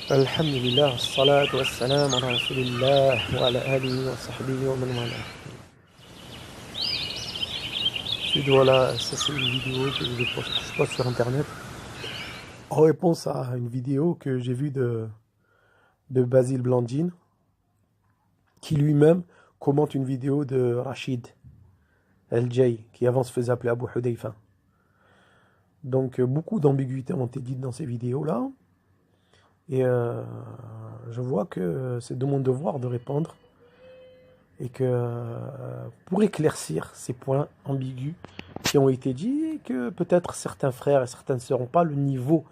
Alhamdulillah, salatu wassalam ala rasulillah wa ala alihi wa sahbihi wa man wala. Ensuite, voilà, ça c'est une vidéo que je poste sur internet en réponse à une vidéo que j'ai vue de Basile Blandine qui lui-même commente une vidéo de Rachid El-Jay qui avant se faisait appeler Abu Hudayfa. Donc beaucoup d'ambiguïtés ont été dites dans ces vidéos-là. Et je vois que c'est de mon devoir de répondre et que pour éclaircir ces points ambigus qui ont été dits et que peut-être certains frères et certaines sœurs n'ont pas le niveau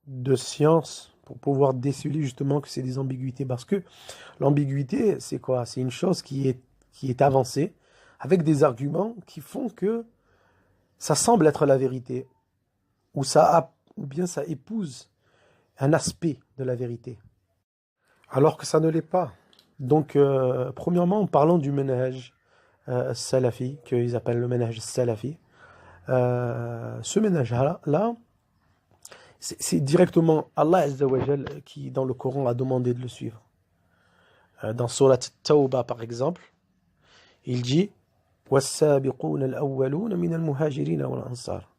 de science pour pouvoir déceler justement que c'est des ambiguïtés. Parce que l'ambiguïté, c'est quoi? C'est une chose qui est avancée avec des arguments qui font que ça semble être la vérité ou bien ça épouse un aspect de la vérité, alors que ça ne l'est pas. Donc, premièrement, en parlant du manhaj salafi, qu'ils appellent le manhaj salafi, ce manhaj-là, c'est directement Allah Azza wa Jal qui, dans le Coran, a demandé de le suivre. Dans Surat Tawbah, par exemple, il dit « وَالسَّابِقُونَ الْأَوَّلُونَ مِنَ الْمُهَاجِرِينَ وَالْأَنصَارِ »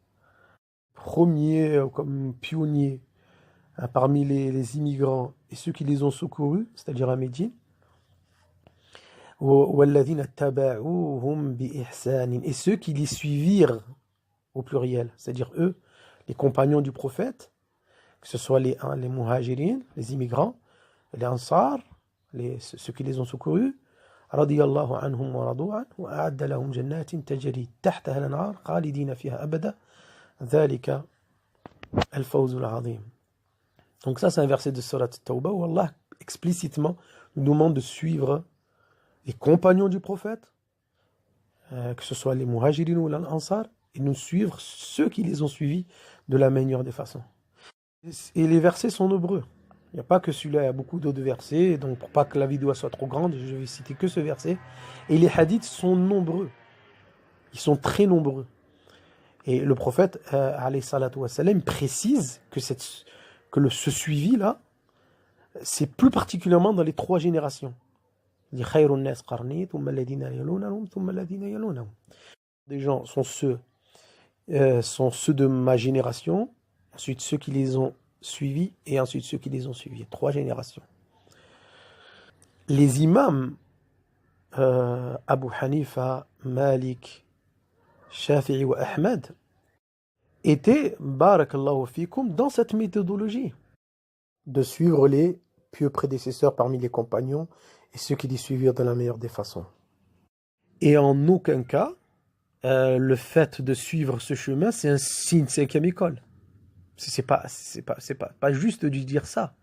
Premier, comme pionnier, parmi les immigrants et ceux qui les ont secourus, c'est-à-dire à Médine, et ceux qui les suivirent au pluriel, c'est-à-dire eux, les compagnons du prophète, que ce soit les muhajirin, les immigrants, les ansar, ceux qui les ont secourus, radiyallahu anhum wa radu an, wa a'adda lahum jannatin tajri tahtaha al-anhar khalidina fiha abada, dhalika al-fawz al-azim. Donc ça, c'est un verset de Surat Tawbah où Allah explicitement nous demande de suivre les compagnons du prophète, que ce soit les muhajirin ou les ansar, et nous suivre ceux qui les ont suivis de la meilleure des façons. Et les versets sont nombreux. Il n'y a pas que celui-là, il y a beaucoup d'autres versets, donc pour pas que la vidéo soit trop grande, je vais citer que ce verset. Et les hadiths sont nombreux. Ils sont très nombreux. Et le prophète, alayhi salatu wassalam, précise que ce suivi-là, c'est plus particulièrement dans les 3 générations. Il dit des gens sont ceux de ma génération, ensuite ceux qui les ont suivis, et ensuite ceux qui les ont suivis. 3 générations. Les imams, Abu Hanifa, Malik, Shafi'i ou Ahmed, étaient, barakallahu fikum, dans cette méthodologie de suivre les pieux prédécesseurs parmi les compagnons et ceux qui les suivirent de la meilleure des façons. Et en aucun cas, le fait de suivre ce chemin, c'est un signe de 5e école. C'est pas juste de dire ça.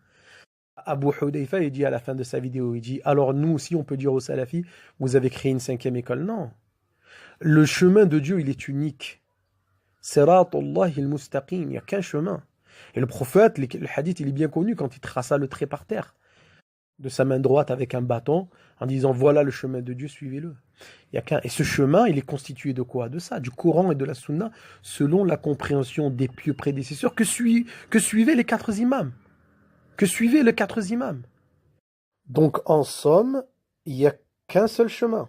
Abu Hudayfa, il dit à la fin de sa vidéo, il dit, alors nous aussi on peut dire aux salafis, vous avez créé une 5e école. Non. Le chemin de Dieu, il est unique. Siratullah il-mustaqim, il n'y a qu'un chemin. Et le prophète, le hadith, il est bien connu quand il traça le trait par terre de sa main droite avec un bâton en disant voilà le chemin de Dieu, suivez-le. Il y a qu'un. Et ce chemin, il est constitué de quoi? De ça, du Coran et de la Sunna, selon la compréhension des pieux prédécesseurs que suivaient les 4 imams. Que suivaient les 4 imams. Donc en somme, il n'y a qu'un seul chemin.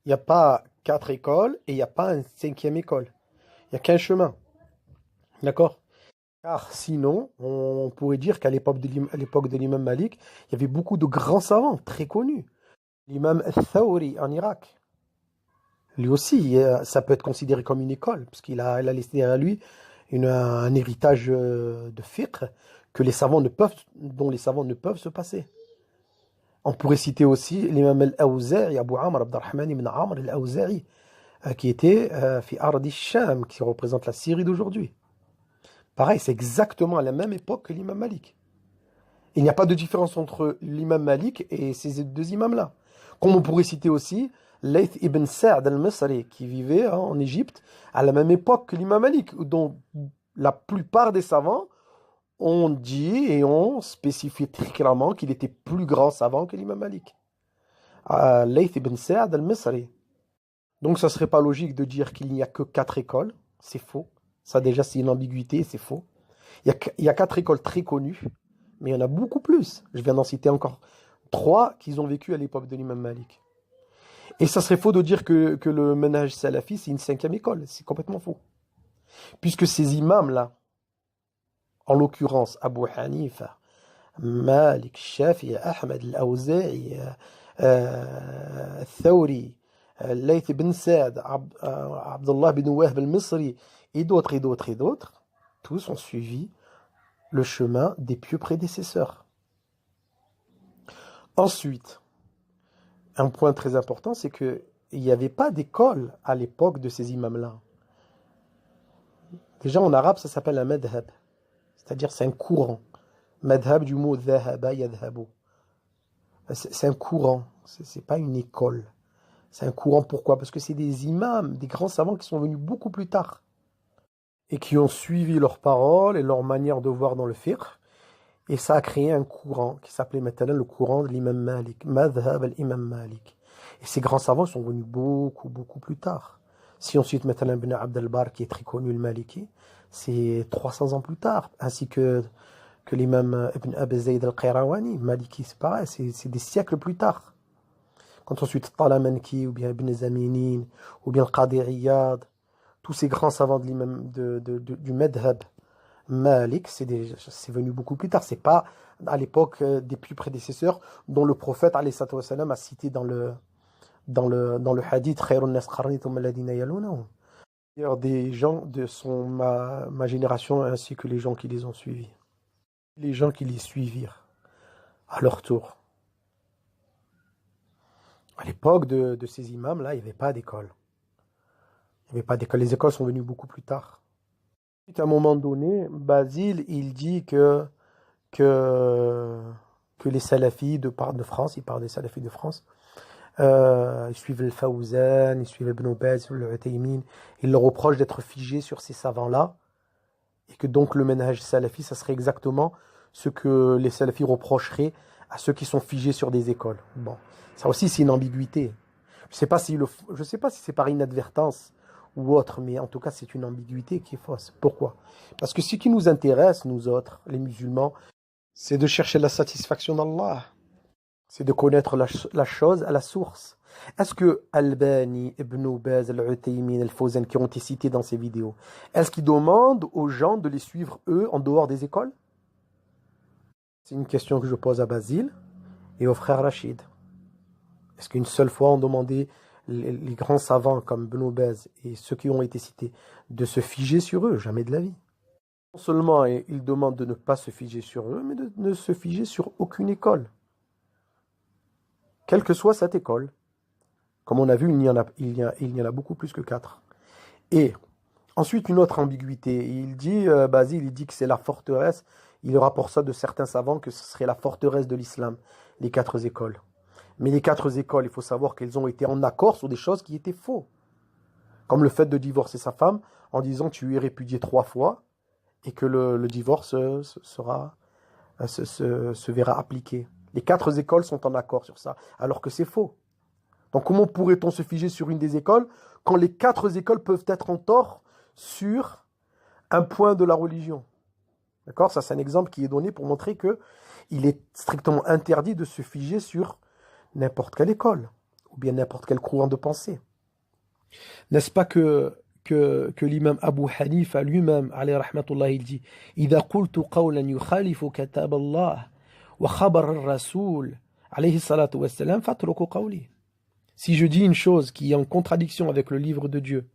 Il n'y a pas 4 écoles et il n'y a pas une 5e école. Il n'y a qu'un chemin. D'accord? Car sinon, on pourrait dire qu'à l'époque de l'imam Malik, il y avait beaucoup de grands savants très connus. L'imam al-Thawri en Irak, lui aussi, ça peut être considéré comme une école, parce qu'il a laissé derrière lui un héritage de fiqh dont les savants ne peuvent se passer. On pourrait citer aussi l'imam al-Awza'i, Abu Amr Abdurrahman ibn Amr al-Awza'i, qui était fi Ardi Sham, qui représente la Syrie d'aujourd'hui. Pareil, c'est exactement à la même époque que l'imam Malik. Il n'y a pas de différence entre l'imam Malik et ces 2 imams-là. Comme on pourrait citer aussi Layth ibn Sa'd al-Misri, qui vivait en Égypte à la même époque que l'imam Malik, dont la plupart des savants ont dit et ont spécifié très clairement qu'il était plus grand savant que l'imam Malik. Layth ibn Sa'd al-Misri. Donc ça ne serait pas logique de dire qu'il n'y a que 4 écoles, c'est faux. Ça déjà c'est une ambiguïté, c'est faux. Il y a 4 écoles très connues Mais il y en a beaucoup plus. Je viens d'en citer encore 3 qui ont vécu à l'époque de l'imam Malik. Et ça serait faux de dire que le manhaj salafi, c'est une 5e école. C'est complètement faux. Puisque ces imams-là, en l'occurrence Abu Hanifa, Malik, Shafi'i, Ahmed, Al-Awza'i, Thawri, Layth ibn Sa'd, Abdullah ibn Wahb al-Misri, et d'autres, et d'autres, et d'autres, tous ont suivi le chemin des pieux prédécesseurs. Ensuite, un point très important, c'est qu'il n'y avait pas d'école à l'époque de ces imams-là. Déjà, en arabe, ça s'appelle un madhab, c'est-à-dire c'est un courant. Madhab du mot dhahaba yadhabu. C'est un courant, c'est pas une école. C'est un courant, pourquoi? Parce que c'est des imams, des grands savants qui sont venus beaucoup plus tard et qui ont suivi leurs paroles et leur manière de voir dans le fiqh. Et ça a créé un courant qui s'appelait maintenant le courant de l'imam Malik, Madhab al-Imam Malik. Et ces grands savants sont venus beaucoup, beaucoup plus tard. Si on cite maintenant Ibn Abd al-Barr, qui est très connu, le Maliki, c'est 300 ans plus tard, ainsi que l'imam Ibn Abi Zayd al-Qayrawani, Maliki, c'est pareil, c'est des siècles plus tard. Quand on suit Talamanki, ou bien Ibn Zaminin, ou bien le Qadi Iyad, tous ces grands savants de l'imam du Madhab Malik, c'est venu beaucoup plus tard. C'est pas à l'époque des plus prédécesseurs dont le prophète alayhi sallam a cité dans le hadith Khayrun nas qarni thumma alladhina yalunahum. Des gens de ma génération ainsi que les gens qui les ont suivis. Les gens qui les suivirent à leur tour. À l'époque de ces imams-là, il n'y avait pas d'école. Il n'y avait pas d'école. Les écoles sont venues beaucoup plus tard. À un moment donné, Basile, il dit que les salafis de France, il parle des salafis de France, ils suivent le Fawzan, ils suivent Ibn Baz, le Uthaymin, ils leur reprochent d'être figés sur ces savants-là, et que donc le manhaj salafi, ça serait exactement ce que les salafis reprocheraient à ceux qui sont figés sur des écoles. Bon, ça aussi c'est une ambiguïté. Je sais pas si c'est par inadvertance ou autre, mais en tout cas c'est une ambiguïté qui est fausse. Pourquoi? Parce que ce qui nous intéresse, nous autres, les musulmans, c'est de chercher la satisfaction d'Allah. C'est de connaître la chose à la source. Est-ce que Albani, Ibn Baz, Al-Uthaymin, Al-Fawzan qui ont été cités dans ces vidéos, est-ce qu'ils demandent aux gens de les suivre eux en dehors des écoles? C'est une question que je pose à Basile et au frère Rachid. Est-ce qu'une seule fois on demandait les grands savants comme Ibn Baz et ceux qui ont été cités de se figer sur eux? Jamais de la vie. Non seulement ils demandent de ne pas se figer sur eux, mais de ne se figer sur aucune école. Quelle que soit cette école. Comme on a vu, il y en a beaucoup plus que 4. Et ensuite, une autre ambiguïté. Il dit, Basile, il dit que c'est la forteresse. Il rapporte ça de certains savants que ce serait la forteresse de l'islam, les 4 écoles. Mais les 4 écoles, il faut savoir qu'elles ont été en accord sur des choses qui étaient faux. Comme le fait de divorcer sa femme en disant tu es répudié 3 fois et que le divorce se verra appliqué. Les 4 écoles sont en accord sur ça, alors que c'est faux. Donc comment pourrait-on se figer sur une des écoles quand les 4 écoles peuvent être en tort sur un point de la religion? D'accord? Ça, c'est un exemple qui est donné pour montrer que il est strictement interdit de se figer sur n'importe quelle école ou bien n'importe quel courant de pensée. N'est-ce pas que l'imam Abu Hanifa lui-même, alayhi rahmatullah, il dit إذا قلت قولا يخالف كتاب الله وخبر الرسول عليه الصلاة والسلام فاتركوا قولي. Si je dis une chose qui est en contradiction avec le livre de Dieu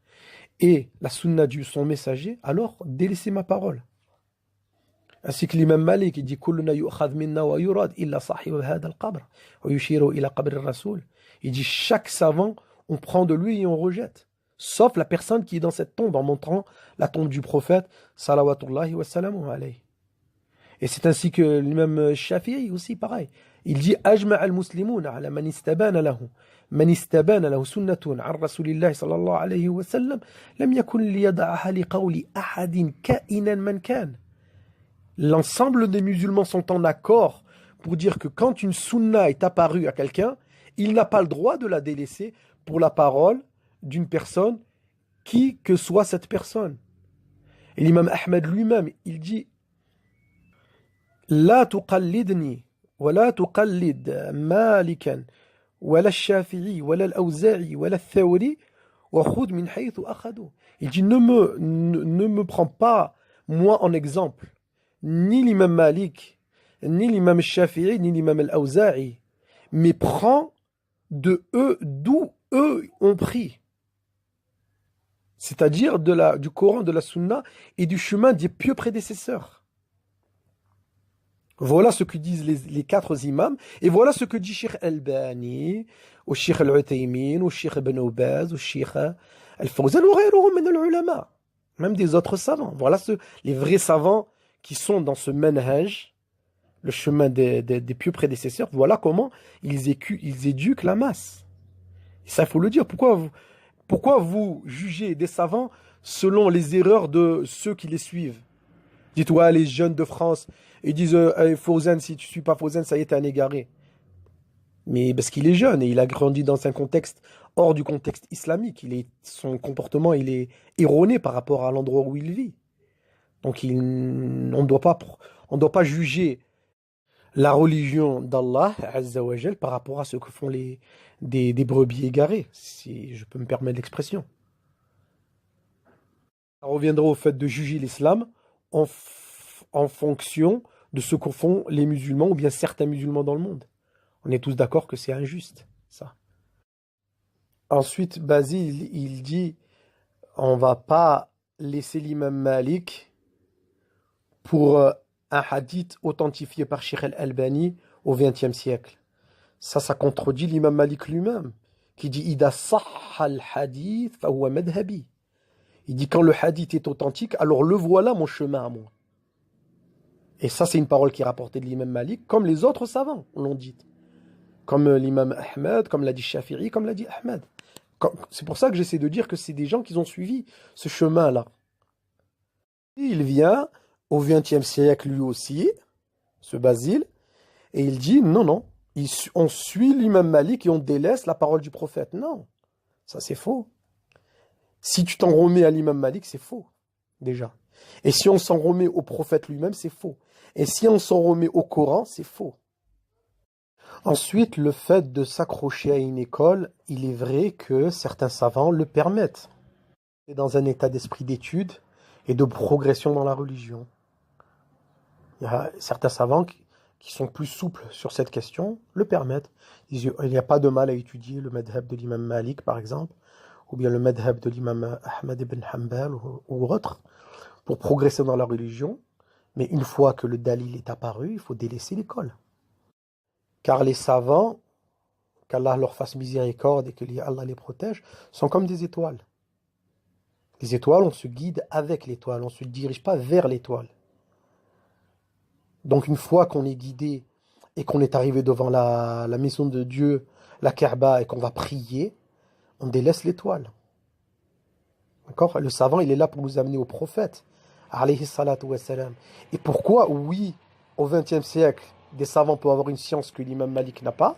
et la sunna de son messager, alors délaissez ma parole. Ainsi que l'imam Malik, il dit كلنا يؤخذ منا ويراد إلا صاحب هذا القبر ويشير إلى قبر الرسول. Il dit chaque savant, on prend de lui et on rejette. Sauf la personne qui est dans cette tombe en montrant la tombe du prophète salawatullahi wa salamu alayhi. Et c'est ainsi que l'imam Shafi'i aussi pareil. Il dit أجمع المسلمون على من استبان له سنة عن رسول الله صلى الله عليه وسلم لم يكن ليضعها لقول أحد كائنا من كان. L'ensemble des musulmans sont en accord pour dire que quand une sunna est apparue à quelqu'un, il n'a pas le droit de la délaisser pour la parole d'une personne, qui que soit cette personne. Et l'imam Ahmed lui-même, il dit لا تقلدني ولا تقلد مالكا ولا الشافعي ولا الأوزاعي ولا الثوري وخذ من حيث أخذوا. Il dit ne me prends pas moi en exemple, ni l'imam Malik, ni l'imam Shafi'i, ni l'imam al-Awza'i, mais prends de eux d'où eux ont pris. C'est-à-dire du Coran, de la Sunna et du chemin des pieux prédécesseurs. Voilà ce que disent les quatre imams, et voilà ce que dit Cheikh Albani, ou Cheikh Al-Uthaymin, ou Cheikh Ibn Baz, ou Cheikh Al-Fawzan, ou غيرهم من العلماء, même des autres savants. Voilà les vrais savants qui sont dans ce manhaj, le chemin des pieux prédécesseurs. Voilà comment ils éduquent la masse. Et ça, il faut le dire. Pourquoi vous jugez des savants selon les erreurs de ceux qui les suivent? Dites-toi, les jeunes de France, ils disent Fawzan, si tu ne suis pas Fawzan, ça y est, t'es un égaré. Mais parce qu'il est jeune et il a grandi dans un contexte hors du contexte islamique. Son comportement, il est erroné par rapport à l'endroit où il vit. Donc on ne doit pas juger la religion d'Allah Azza wa Jal par rapport à ce que font des brebis égarées, si je peux me permettre l'expression. Ça reviendra au fait de juger l'islam en fonction de ce que font les musulmans ou bien certains musulmans dans le monde. On est tous d'accord que c'est injuste, ça. Ensuite, Basile, il dit, on va pas laisser l'imam Malik pour un hadith authentifié par Cheikh Al-Albani au XXe siècle. Ça contredit l'imam Malik lui-même, qui dit Ida sahha al-hadith fa huwa madhhabi. Il dit quand le hadith est authentique, alors le voilà mon chemin à moi. Et ça, c'est une parole qui est rapportée de l'imam Malik, comme les autres savants l'ont dit. Comme l'imam Ahmed, comme l'a dit Shafi'i, comme l'a dit Ahmed. C'est pour ça que j'essaie de dire que c'est des gens qui ont suivi ce chemin-là. Il vient au XXe siècle lui aussi, ce Basile, et il dit non, on suit l'imam Malik et on délaisse la parole du prophète. Non, ça c'est faux. Si tu t'en remets à l'imam Malik, c'est faux, déjà. Et si on s'en remet au prophète lui-même, c'est faux. Et si on s'en remet au Coran, c'est faux. Ensuite, le fait de s'accrocher à une école, il est vrai que certains savants le permettent. C'est dans un état d'esprit d'étude et de progression dans la religion. Il y a certains savants qui sont plus souples sur cette question, le permettent. Il n'y a pas de mal à étudier le madhab de l'imam Malik, par exemple, ou bien le madhab de l'imam Ahmad ibn Hanbal ou autre, pour progresser dans la religion. Mais une fois que le dalil est apparu, il faut délaisser l'école. Car les savants, qu'Allah leur fasse miséricorde et que Allah les protège, sont comme des étoiles. Les étoiles, on se guide avec l'étoile, on ne se dirige pas vers l'étoile. Donc une fois qu'on est guidé et qu'on est arrivé devant la maison de Dieu, la Kaaba, et qu'on va prier, on délaisse l'étoile. D'accord? Le savant, il est là pour nous amener au prophète, alayhi salatu wassalam. Et pourquoi, oui, au XXe siècle, des savants peuvent avoir une science que l'imam Malik n'a pas?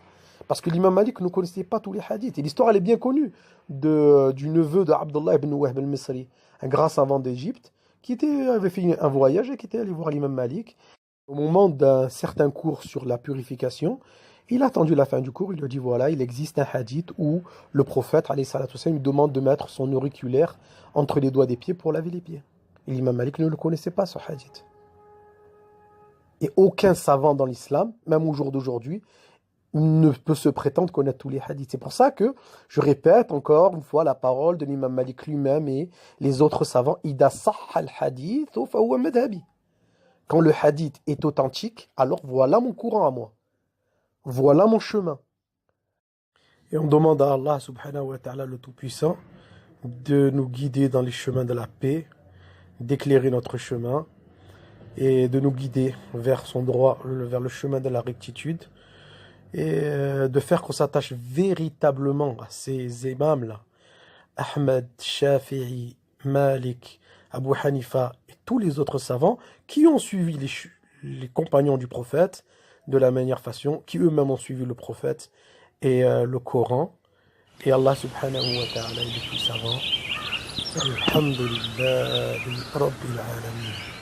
Parce que l'imam Malik ne connaissait pas tous les hadiths. Et l'histoire, elle est bien connue du neveu de Abdullah ibn Wahb al-Misri, un grand savant d'Égypte, qui avait fait un voyage et qui était allé voir l'imam Malik. Au moment d'un certain cours sur la purification, il a attendu la fin du cours, il lui a dit voilà, il existe un hadith où le prophète, alayhi salatu wassalam, demande de mettre son auriculaire entre les doigts des pieds pour laver les pieds. Et l'imam Malik ne le connaissait pas, ce hadith. Et aucun savant dans l'islam, même au jour d'aujourd'hui, ne peut se prétendre connaître tous les hadiths. C'est pour ça que je répète encore une fois la parole de l'imam Malik lui-même et les autres savants. Ida sahha al-hadith fa huwa madhabi. Quand le hadith est authentique, alors voilà mon courant à moi. Voilà mon chemin. Et on demande à Allah subhanahu wa ta'ala le Tout-Puissant de nous guider dans les chemins de la paix, d'éclairer notre chemin et de nous guider vers son droit, vers le chemin de la rectitude et de faire qu'on s'attache véritablement à ces imams-là, Ahmed, Shafi'i, Malik, Abu Hanifa et tous les autres savants qui ont suivi les compagnons du prophète de la manière façon, qui eux-mêmes ont suivi le prophète et le Coran. Et Allah subhanahu wa ta'ala est le plus savant. Alhamdulillah Rabbil alamin.